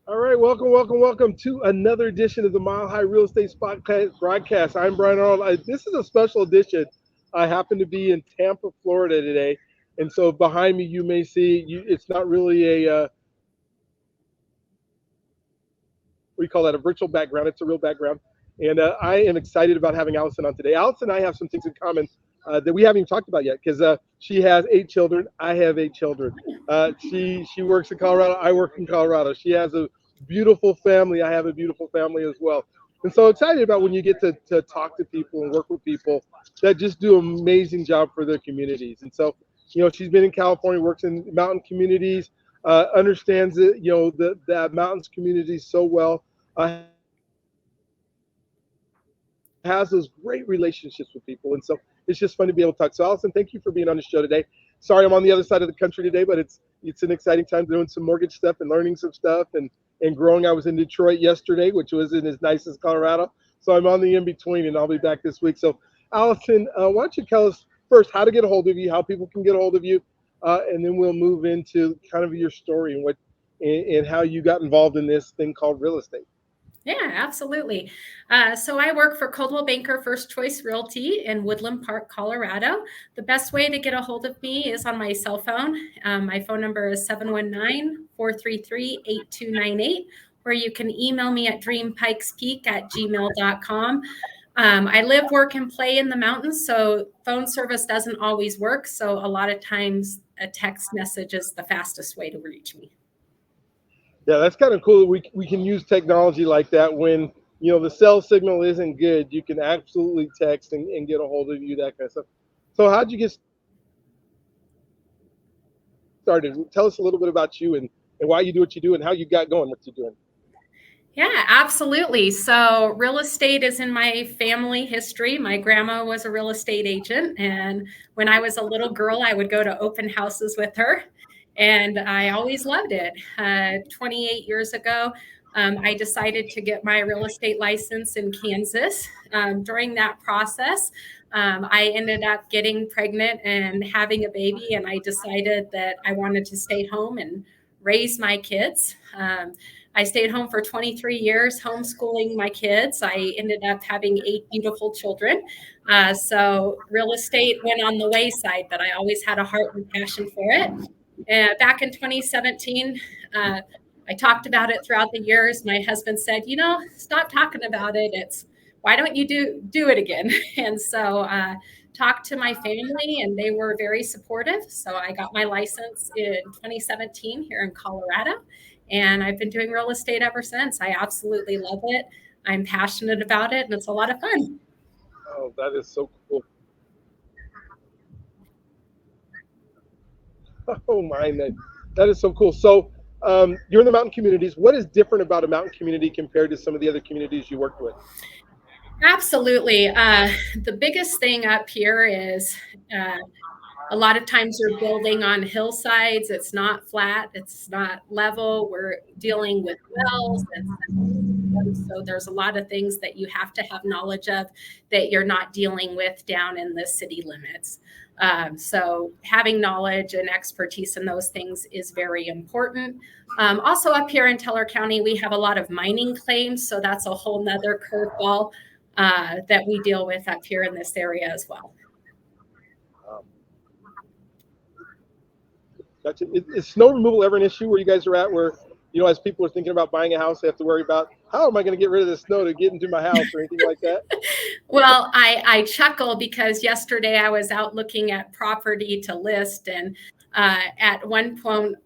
All right, welcome to another edition of the Mile High Real Estate Spotlight broadcast. I'm Brian Arnold. This is a special edition. I happen to be in Tampa, Florida today, and so behind me you may see it's not really a what do you call that? A virtual background. It's a real background, and I am excited about having Allyson on today. Allyson and I have some things in common that we haven't even talked about yet because she has 8 children. I have 8 children. She works in Colorado. I work in Colorado. She has a beautiful family. I have a beautiful family as well. And so excited about when you get to talk to people and work with people that just do an amazing job for their communities. And so, she's been in California, works in mountain communities, understands it, the mountains communities so well, has those great relationships with people. And so it's just fun to be able to talk. So Allyson, thank you for being on the show today. Sorry I'm on the other side of the country today, but it's an exciting time doing some mortgage stuff and learning some stuff and growing. I was in Detroit yesterday, which wasn't as nice as Colorado. So I'm on the in-between and I'll be back this week. So Allyson, why don't you tell us first how to get a hold of you, how people can get a hold of you, and then we'll move into kind of your story and how you got involved in this thing called real estate. Yeah, absolutely. So I work for Coldwell Banker First Choice Realty in Woodland Park, Colorado. The best way to get a hold of me is on my cell phone. My phone number is 719-433-8298, or you can email me at dreampikespeak@gmail.com. I live, work, and play in the mountains, so phone service doesn't always work. So a lot of times a text message is the fastest way to reach me. Yeah, that's kind of cool. We can use technology like that when the cell signal isn't good. You can absolutely text and get a hold of you, that kind of stuff. So how'd you get started? Tell us a little bit about you and why you do what you do and how you got going, what you're doing. Yeah, absolutely. So real estate is in my family history. My grandma was a real estate agent, and when I was a little girl, I would go to open houses with her, and I always loved it. 28 years ago, I decided to get my real estate license in Kansas. During that process, I ended up getting pregnant and having a baby, and I decided that I wanted to stay home and raise my kids. I stayed home for 23 years, homeschooling my kids. I ended up having 8 beautiful children. So real estate went on the wayside, but I always had a heart and passion for it. Back in 2017, I talked about it throughout the years. My husband said, stop talking about it. Why don't you do it again? And so talked to my family, and they were very supportive. So I got my license in 2017 here in Colorado. And I've been doing real estate ever since. I absolutely love it. I'm passionate about it, and it's a lot of fun. Oh, that is so cool. Oh my, that is so cool. So you're in the mountain communities. What is different about a mountain community compared to some of the other communities you worked with? Absolutely. The biggest thing up here is a lot of times you're building on hillsides. It's not flat. It's not level. We're dealing with wells and so there's a lot of things that you have to have knowledge of that you're not dealing with down in the city limits. So having knowledge and expertise in those things is very important. Also up here in Teller County, we have a lot of mining claims. So that's a whole nother curveball that we deal with up here in this area as well. Gotcha. Is snow removal ever an issue where you guys are at where, as people are thinking about buying a house, they have to worry about how am I going to get rid of the snow to get into my house or anything like that? Well, I chuckle because yesterday I was out looking at property to list, and at one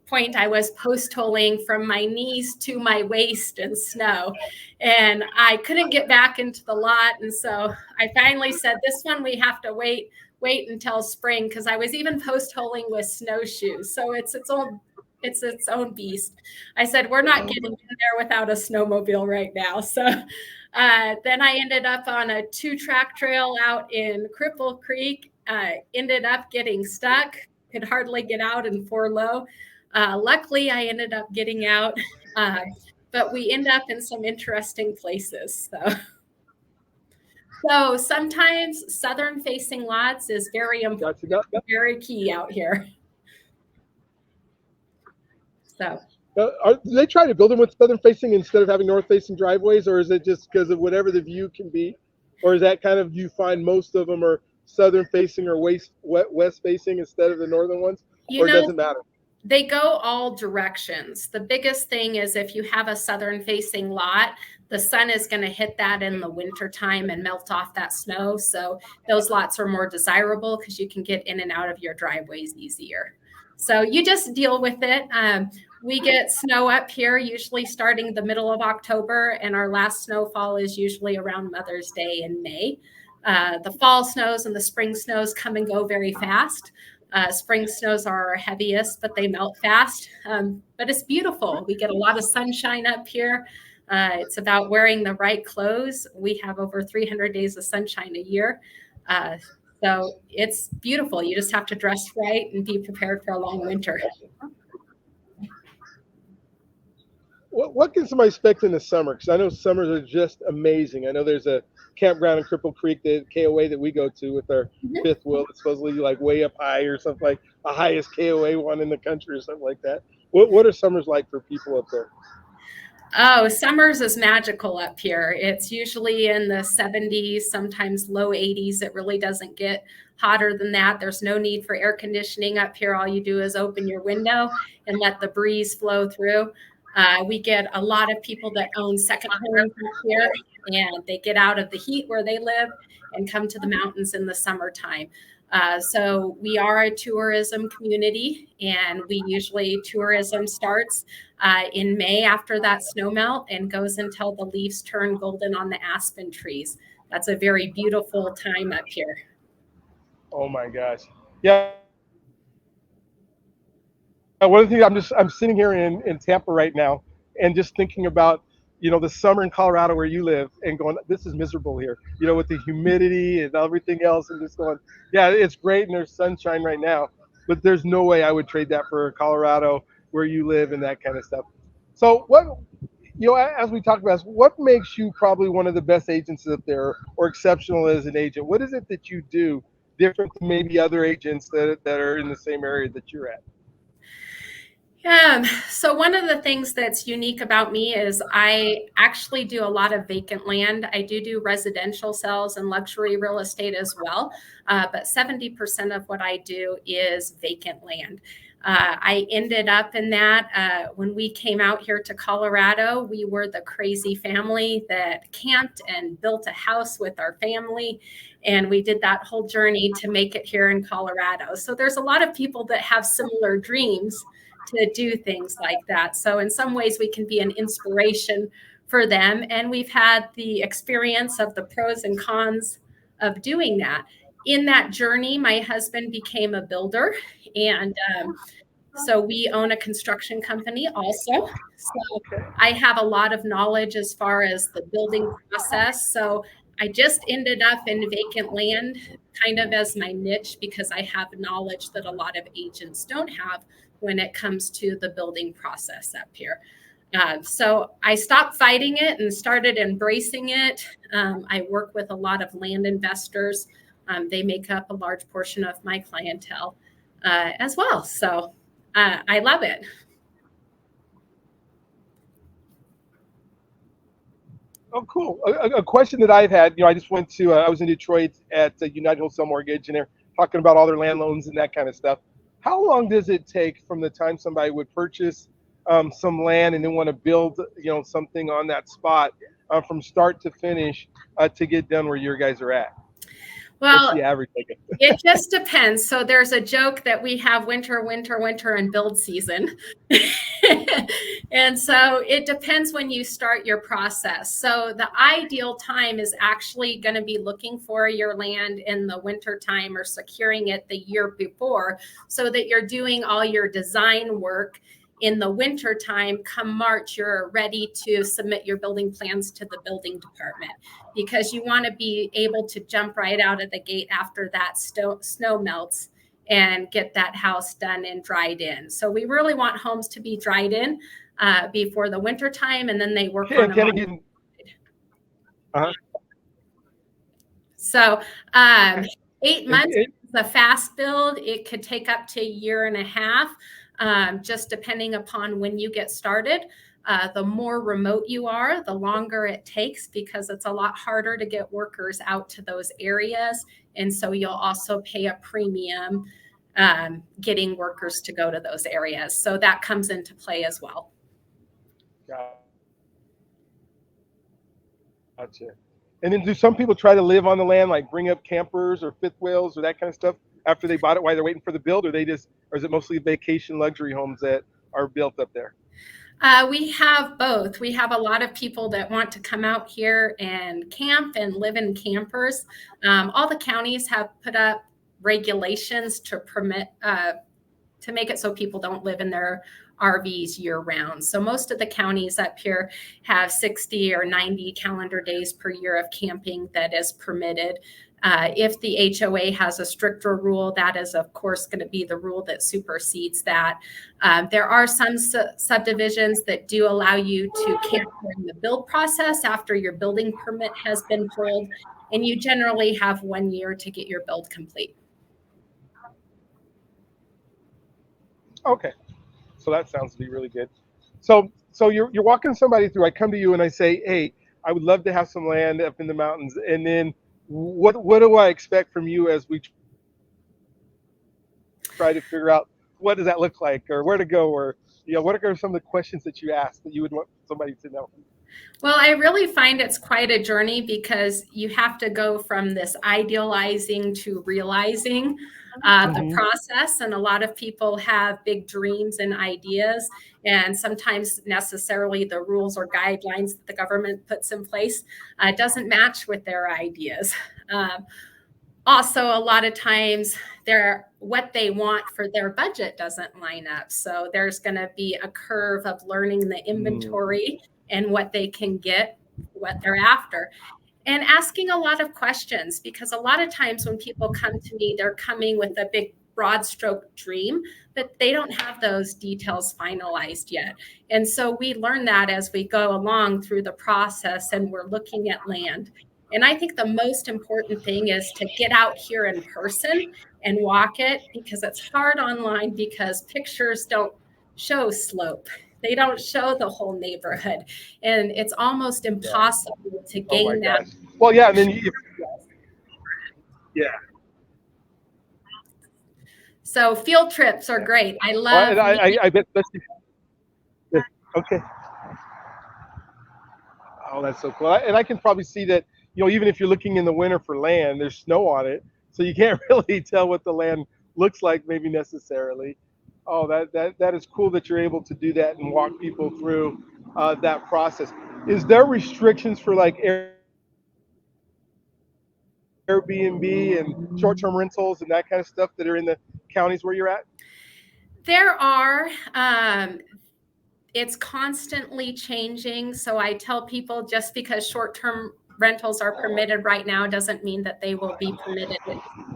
point I was post holing from my knees to my waist in snow, and I couldn't get back into the lot. And so I finally said, this one we have to wait until spring, because I was even post holing with snowshoes. So it's its own beast. I said, we're not getting in there without a snowmobile right now. So then I ended up on a 2-track trail out in Cripple Creek, ended up getting stuck, could hardly get out in 4 low. Luckily, I ended up getting out, but we end up in some interesting places. So sometimes southern facing lots is very important, very key out here. So Do they try to build them with southern facing instead of having north facing driveways, or is it just because of whatever the view can be, or is that kind of you find most of them are southern facing or west facing instead of the northern ones, You or it know, doesn't matter? they go all directions. The biggest thing is if you have a southern facing lot, the sun is going to hit that in the winter time and melt off that snow. So those lots are more desirable because you can get in and out of your driveways easier. So you just deal with it. We get snow up here usually starting the middle of October, and our last snowfall is usually around Mother's Day in May. The fall snows and the spring snows come and go very fast. Spring snows are our heaviest, but they melt fast. But it's beautiful. We get a lot of sunshine up here. It's about wearing the right clothes. We have over 300 days of sunshine a year. Uh, so it's beautiful. You just have to dress right and be prepared for a long winter. What can somebody expect in the summer? Because I know summers are just amazing. I know there's a campground in Cripple Creek, that KOA that we go to with our Mhm. fifth wheel. It's supposedly like way up high or something, like the highest KOA one in the country or something like that. What are summers like for people up there? Oh, summers is magical up here. It's usually in the 70s, sometimes low 80s. It really doesn't get hotter than that. There's no need for air conditioning up here. All you do is open your window and let the breeze flow through. We get a lot of people that own second homes up here, and they get out of the heat where they live and come to the mountains in the summertime. So we are a tourism community, and we usually tourism starts in May after that snow melt and goes until the leaves turn golden on the aspen trees. That's a very beautiful time up here. Oh my gosh. Yeah. One of the things I'm sitting here in Tampa right now and just thinking about, the summer in Colorado where you live and going, this is miserable here, with the humidity and everything else, and just going, yeah, it's great and there's sunshine right now, but there's no way I would trade that for Colorado where you live and that kind of stuff. So as we talked about, what makes you probably one of the best agents up there or exceptional as an agent? What is it that you do different than maybe other agents that are in the same area that you're at? So one of the things that's unique about me is I actually do a lot of vacant land. I do residential sales and luxury real estate as well, but 70% of what I do is vacant land. I ended up in that when we came out here to Colorado. We were the crazy family that camped and built a house with our family. And we did that whole journey to make it here in Colorado. So there's a lot of people that have similar dreams to do things like that. So in some ways we can be an inspiration for them. And we've had the experience of the pros and cons of doing that. In that journey, my husband became a builder, and so we own a construction company also. So I have a lot of knowledge as far as the building process. So I just ended up in vacant land kind of as my niche because I have knowledge that a lot of agents don't have when it comes to the building process up here. So I stopped fighting it and started embracing it. I work with a lot of land investors. They make up a large portion of my clientele as well. So I love it. Oh, cool. A question that I've had, I just went to, I was in Detroit at United Wholesale Mortgage, and they're talking about all their land loans and that kind of stuff. How long does it take from the time somebody would purchase some land and then want to build, something on that spot from start to finish to get done where your guys are at? What's Well, the average? it just depends. So there's a joke that we have winter, winter, winter, and build season. And so it depends when you start your process. So the ideal time is actually going to be looking for your land in the winter time or securing it the year before so that you're doing all your design work in the winter time. Come March, you're ready to submit your building plans to the building department because you want to be able to jump right out of the gate after that snow melts and get that house done and dried in. So we really want homes to be dried in before the winter time, and then they work on them. Uh-huh. So 8 months is a fast build. It could take up to a year and a half. just depending upon when you get started. The more remote you are, the longer it takes because it's a lot harder to get workers out to those areas. And so you'll also pay a premium getting workers to go to those areas. So that comes into play as well. Gotcha. And then do some people try to live on the land, like bring up campers or fifth wheels or that kind of stuff after they bought it while they're waiting for the build, or is it mostly vacation luxury homes that are built up there? We have both. We have a lot of people that want to come out here and camp and live in campers. All the counties have put up regulations to permit to make it so people don't live in their RVs year round. So most of the counties up here have 60 or 90 calendar days per year of camping that is permitted. If the HOA has a stricter rule, that is, of course, going to be the rule that supersedes that. There are some subdivisions that do allow you to camp during the build process after your building permit has been pulled, and you generally have 1 year to get your build complete. Okay, so that sounds to be really good. So you're walking somebody through. I come to you and I say, hey, I would love to have some land up in the mountains, and then what do I expect from you as we try to figure out what does that look like, or where to go, or what are some of the questions that you ask that you would want somebody to know? Well, I really find it's quite a journey because you have to go from this idealizing to realizing the process. And a lot of people have big dreams and ideas, and sometimes necessarily the rules or guidelines that the government puts in place doesn't match with their ideas. Also, a lot of times what they want for their budget doesn't line up. So there's going to be a curve of learning the inventory and what they can get, what they're after. And asking a lot of questions, because a lot of times when people come to me, they're coming with a big broad stroke dream, but they don't have those details finalized yet. And so we learn that as we go along through the process and we're looking at land. And I think the most important thing is to get out here in person and walk it, because it's hard online because pictures don't show slope. They don't show the whole neighborhood. And it's almost impossible to gain that. Well, yeah, and then yeah. So field trips are great. I love. Well, I bet that's okay. Oh, that's so cool. And I can probably see that, even if you're looking in the winter for land, there's snow on it. So you can't really tell what the land looks like, maybe necessarily. Oh, that is cool that you're able to do that and walk people through that process. Is there restrictions for like Airbnb and short-term rentals and that kind of stuff that are in the counties where you're at? There are. It's constantly changing. So I tell people just because short-term rentals are permitted right now doesn't mean that they will be permitted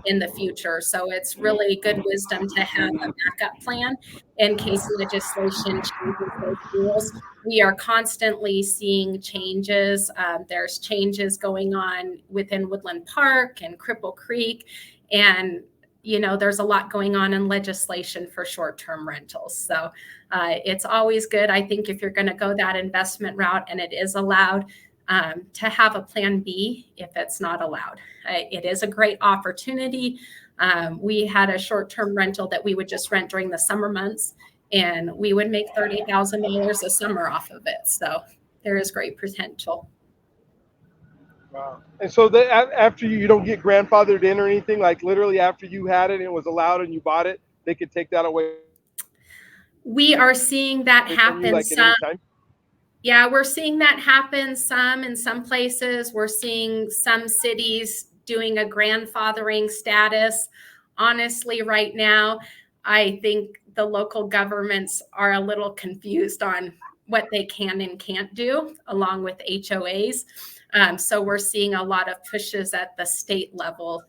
in the future. So it's really good wisdom to have a backup plan in case legislation changes those rules. We are constantly seeing changes. There's changes going on within Woodland Park and Cripple Creek, and there's a lot going on in legislation for short-term rentals. So it's always good, I think, if you're going to go that investment route and it is allowed, to have a plan B if it's not allowed. It is a great opportunity. We had a short-term rental that we would just rent during the summer months, and we would make $30,000 a summer off of it. So there is great potential. Wow. And so after you don't get grandfathered in or anything, like literally after you had it and it was allowed and you bought it, they could take that away. We are seeing that happen. Like at any time? Yeah, we're seeing that happen some in some places. We're seeing some cities doing a grandfathering status. Honestly, right now, I think the local governments are a little confused on what they can and can't do, along with HOAs. So we're seeing a lot of pushes at the state level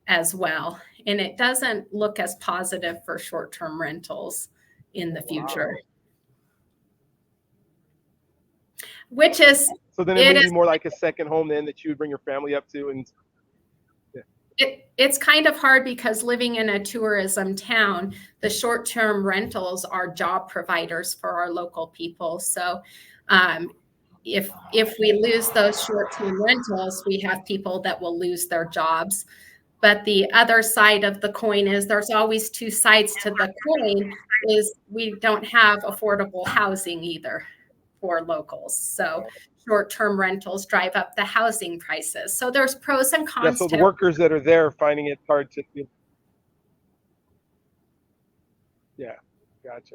as well. And it doesn't look as positive for short-term rentals in the future. Wow. Which is, so then it would be more like a second home then that you would bring your family up to. And It's kind of hard because living in a tourism town, the short-term rentals are job providers for our local people. So um, if we lose those short-term rentals, we have people that will lose their jobs. But the other side of the coin is there's always two sides to the coin, is we don't have affordable housing either for locals. So short-term rentals drive up the housing prices. So there's pros and Yeah, cons so the to. workers that are there finding it hard to. Yeah, gotcha.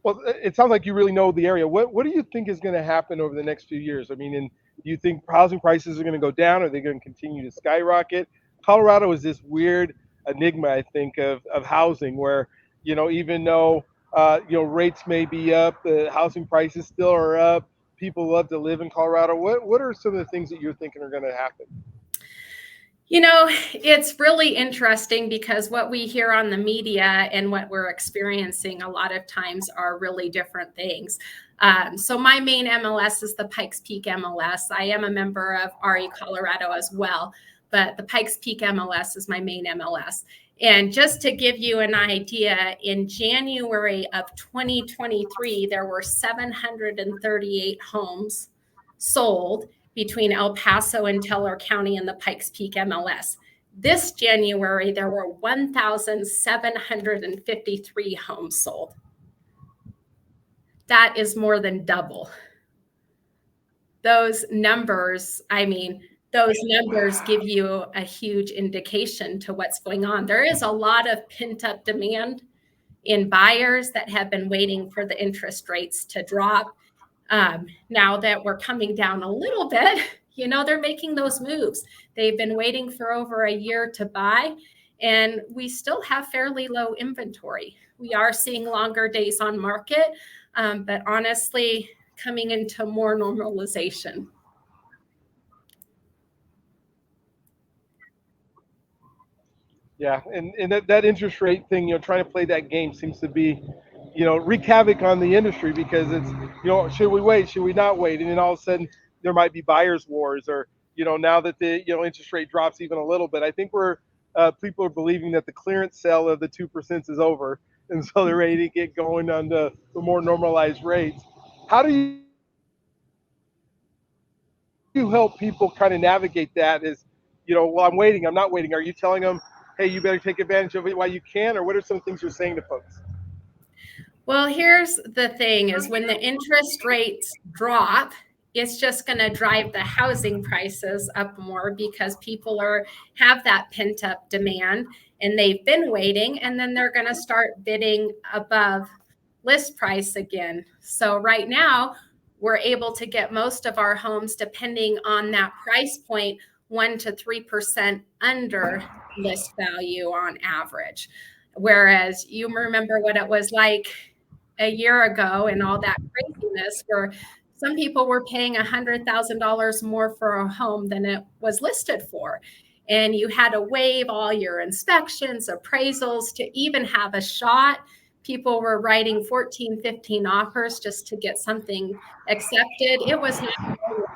Well, it sounds like you really know the area. What do you think is going to happen over the next few years? I mean, and do you think housing prices are going to go down? Are they going to continue to skyrocket? Colorado is this weird enigma, I think, of housing where, even though, rates may be up, the housing prices still are up. People love to live in Colorado. What are some of the things that you're thinking are going to happen? It's really interesting because what we hear on the media and what we're experiencing a lot of times are really different things. So my main MLS is the Pikes Peak MLS. I am a member of RE Colorado as well, but the Pikes Peak MLS is my main MLS. And just to give you an idea, in January of 2023, there were 738 homes sold between El Paso and Teller County and the Pikes Peak MLS. This January, there were 1,753 homes sold. That is more than double. Those numbers, those numbers give you a huge indication to what's going on. There is a lot of pent-up demand in buyers that have been waiting for the interest rates to drop. Now that we're coming down a little bit, they're making those moves. They've been waiting for over a year to buy, and we still have fairly low inventory. We are seeing longer days on market, but honestly, coming into more normalization. Yeah, and that interest rate thing, trying to play that game seems to be, wreak havoc on the industry because it's, should we wait? Should we not wait? And then all of a sudden there might be buyer's wars or, now that the, interest rate drops even a little bit. I think people are believing that the clearance sale of the 2% is over. And so they're ready to get going on the more normalized rates. How do you help people kind of navigate that is, well, I'm waiting, I'm not waiting. Are you telling them, hey, you better take advantage of it while you can? Or what are some things you're saying to folks? Well, here's the thing is when the interest rates drop, it's just going to drive the housing prices up more because people have that pent up demand and they've been waiting, and then they're going to start bidding above list price again. So right now, we're able to get most of our homes, depending on that price point, 1% to 3% under list value on average. Whereas you remember what it was like a year ago and all that craziness where some people were paying $100,000 more for a home than it was listed for. And you had to waive all your inspections, appraisals to even have a shot. People were writing 14, 15 offers just to get something accepted. It was not normal.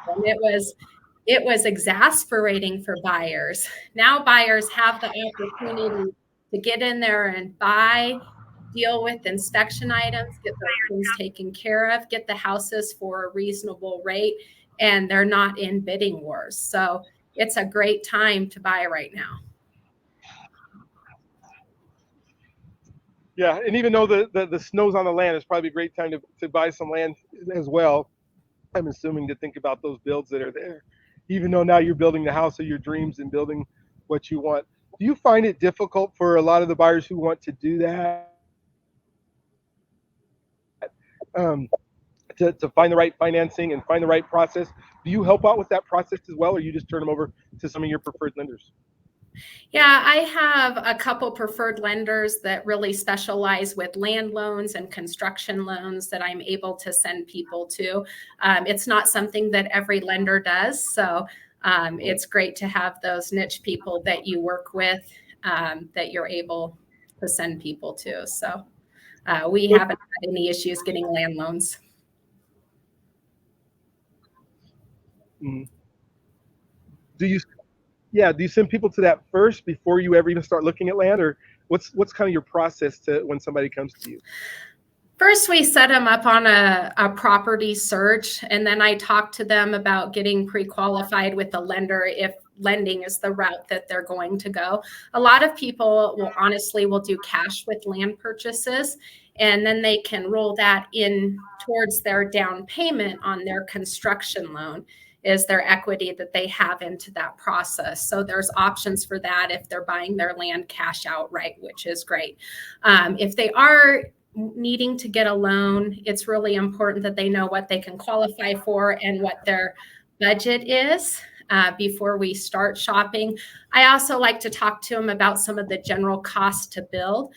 It was exasperating for buyers. Now buyers have the opportunity to get in there and buy, deal with inspection items, get those things taken care of, get the houses for a reasonable rate, and they're not in bidding wars. So it's a great time to buy right now. Yeah, and even though the snow's on the land, it's probably a great time to buy some land as well. I'm assuming to think about those builds that are there, even though now you're building the house of your dreams and building what you want. Do you find it difficult for a lot of the buyers who want to do that to find the right financing and find the right process? Do you help out with that process as well, or you just turn them over to some of your preferred lenders? Yeah, I have a couple preferred lenders that really specialize with land loans and construction loans that I'm able to send people to. It's not something that every lender does. So it's great to have those niche people that you work with that you're able to send people to. So we But haven't had any issues getting land loans. mm, do you Yeah, do you send people to that first before you ever even start looking at land, or what's kind of your process to when somebody comes to you? First, we set them up on a property search, and then I talk to them about getting pre-qualified with a lender if lending is the route that they're going to go. A lot of people will do cash with land purchases, and then they can roll that in towards their down payment on their construction loan is their equity that they have into that process. So there's options for that if they're buying their land cash outright, which is great. If they are needing to get a loan, it's really important that they know what they can qualify for and what their budget is before we start shopping. I also like to talk to them about some of the general costs to build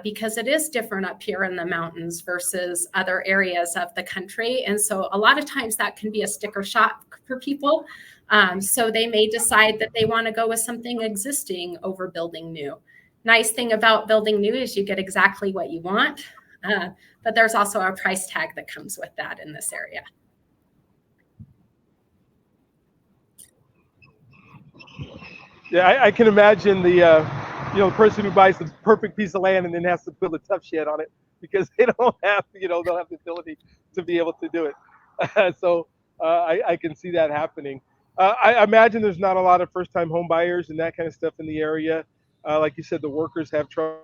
because it is different up here in the mountains versus other areas of the country. And so a lot of times that can be a sticker shock for people. So they may decide that they want to go with something existing over building new. Nice thing about building new is you get exactly what you want, but there's also a price tag that comes with that in this area. Yeah, I can imagine the person who buys the perfect piece of land and then has to build a tough shed on it because they don't have, they'll have the ability to be able to do it. So I can see that happening. I imagine there's not a lot of first-time home buyers and that kind of stuff in the area. Like you said, the workers have trouble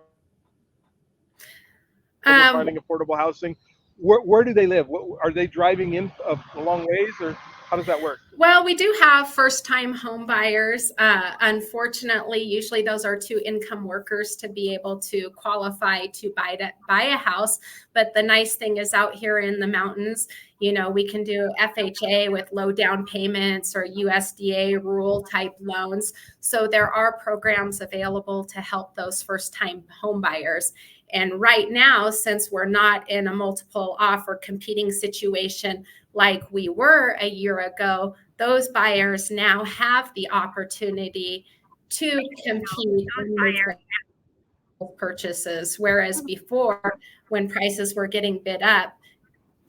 Um, finding affordable housing. Where do they live? Are they driving in a long ways, or how does that work? Well, we do have first-time home buyers. Unfortunately, usually those are two-income workers to be able to qualify to buy a house. But the nice thing is out here in the mountains, we can do FHA with low down payments or USDA rural type loans. So there are programs available to help those first-time home buyers. And right now, since we're not in a multiple offer competing situation like we were a year ago, those buyers now have the opportunity to compete and make purchases. Whereas before, when prices were getting bid up,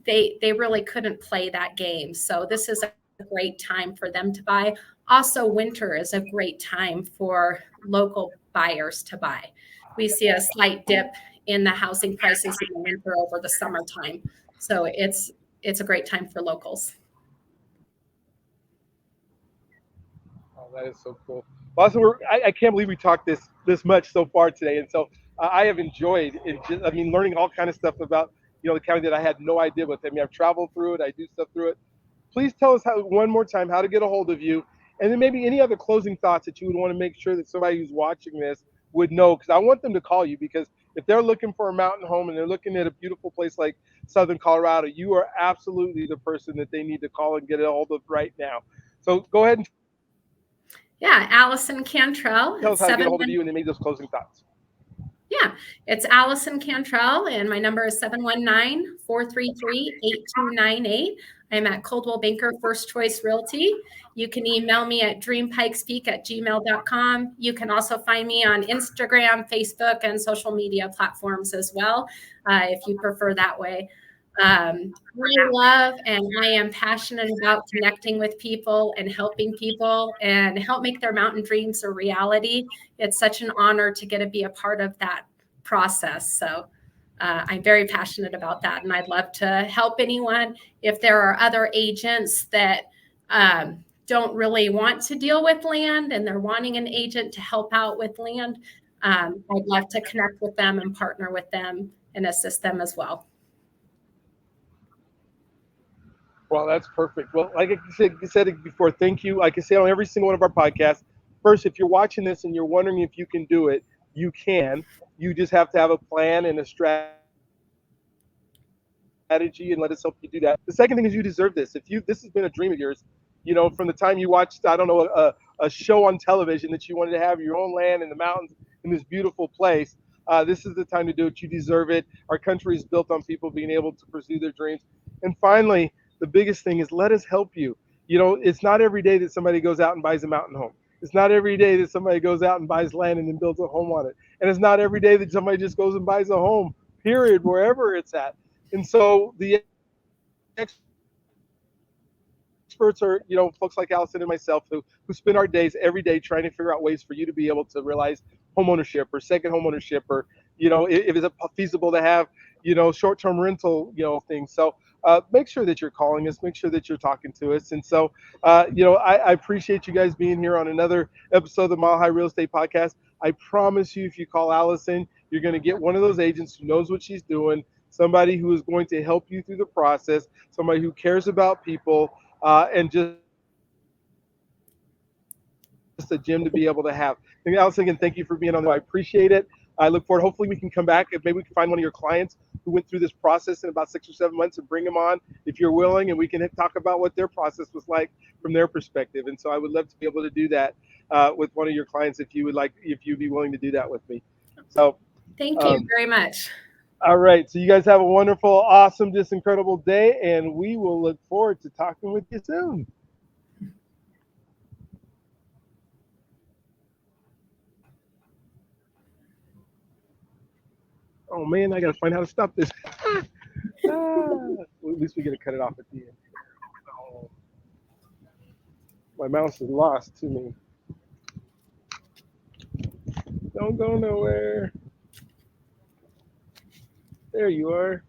they really couldn't play that game. So this is a great time for them to buy. Also, winter is a great time for local buyers to buy. We see a slight dip in the housing prices in the winter over the summertime. So it's a great time for locals. Oh, that is so cool. Well, also, I can't believe we talked this much so far today, and so I have enjoyed it. I mean, learning all kind of stuff about the county that I had no idea about. I mean, I've traveled through it, I do stuff through it. Please tell us one more time how to get a hold of you, and then maybe any other closing thoughts that you would want to make sure that somebody who's watching this would know, because I want them to call you, because if they're looking for a mountain home and they're looking at a beautiful place like Southern Colorado, you are absolutely the person that they need to call and get a hold of right now. So go ahead and Yeah, Allyson Cantrell. tell us It's how to get a seven hold of one. you and then make those closing thoughts. Yeah, it's Allyson Cantrell, and my number is 719-433-8298. I'm at Coldwell Banker First Choice Realty. You can email me at dreampikespeak@gmail.com. You can also find me on Instagram, Facebook, and social media platforms as well, if you prefer that way. I love and I am passionate about connecting with people and helping people and help make their mountain dreams a reality. It's such an honor to get to be a part of that process. So I'm very passionate about that. And I'd love to help anyone. If there are other agents that don't really want to deal with land and they're wanting an agent to help out with land, I'd love to connect with them and partner with them and assist them as well. Well, that's perfect. Well, like I said it before, thank you. Like I say on every single one of our podcasts, first, if you're watching this and you're wondering if you can do it, you can. You just have to have a plan and a strategy, and let us help you do that. The second thing is you deserve this. If this has been a dream of yours, from the time you watched, I don't know, a show on television that you wanted to have your own land in the mountains in this beautiful place, this is the time to do it. You deserve it. Our country is built on people being able to pursue their dreams. And finally, the biggest thing is let us help you. It's not every day that somebody goes out and buys a mountain home. It's not every day that somebody goes out and buys land and then builds a home on it. And it's not every day that somebody just goes and buys a home, period, wherever it's at. And so the experts are, folks like Allyson and myself who spend our days every day trying to figure out ways for you to be able to realize home ownership or second home ownership, or if it's feasible to have short-term rental things. So make sure that you're calling us, make sure that you're talking to us. And so I appreciate you guys being here on another episode of the Mile High Real Estate Podcast. I promise you, if you call Allyson, you're going to get one of those agents who knows what she's doing, somebody who is going to help you through the process, somebody who cares about people, and just a gem to be able to have. And Allyson, again, thank you for being on the show. I appreciate it. I look forward. Hopefully, we can come back and maybe we can find one of your clients who went through this process in about 6 or 7 months and bring them on if you're willing, and we can talk about what their process was like from their perspective. And so I would love to be able to do that with one of your clients if you'd be willing to do that with me. So, Thank um, you very much. all right. So you guys have a wonderful, awesome, just incredible day, and we will look forward to talking with you soon. Oh man, I gotta find how to stop this. Well, at least we get to cut it off at the end. Oh, my mouse is lost to me. Don't go nowhere. There you are.